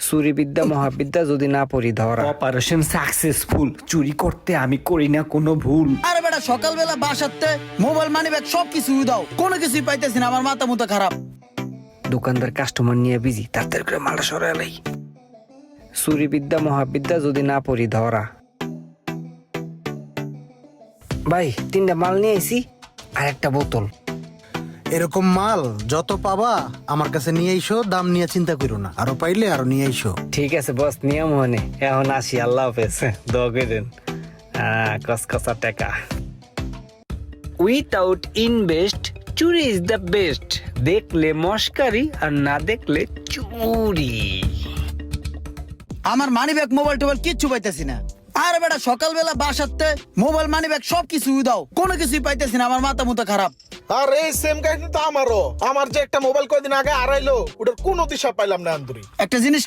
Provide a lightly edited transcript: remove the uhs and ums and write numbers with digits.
চুরি বিদ্যা মহাবিদ্যা যদি না পড়ি ধরা। অপারেশন সাকসেসফুল, চুরি করতে আমি করি না কোনো ভুল। আরে বেটা সকালবেলা বাসাতে মোবাইল মানি ব্যাগ সবকিছু দাও, কোনো কিছুই পাইতেছি না, আমার মাথা মুথা খারাপ। দোকানদার কাস্টমার নিয়ে বিজি, তাড়াতাড়ি করে মালটা সরাই। চুরি বিদ্যা মহাবিদ্যা যদি না পড়ি ধরা। ভাই 3টা মাল নিয়ে আইছি আর একটা বোতল। এরকম মাল যত পাবা আমার কাছে নিয়ে আইসো, দাম নিয়ে চিন্তা করো না, আরো পাইলে আরো নিয়ে আইসো। ঠিক আছে বস, নিয়ম মনে। এখন আসি, আল্লাহ হাফেজ। দোয়া করেন। কসকসা টাকা। উইথাউট ইনভেস্ট চুরি ইজ দ্য বেস্ট। দেখলে মস্কারি আর না দেখলে চুরি। আমার মানি ব্যাগ মোবাইল টোবাইল কিচ্ছু পাইতেছি না। আরে বেটা সকালবেলা বাসাতে মোবাইল মানি ব্যাগ সবকিছু দাও, কোনো কিছুই পাইতেছি না, আমার মাথা মুথা খারাপ। আর এই সেম কাহিনী তো আমারও। আমার যে একটা মোবাইল কয়দিন আগে হারাইলো, ওটার কোনো দিশা পাইলাম না আন্দুরি। একটা জিনিস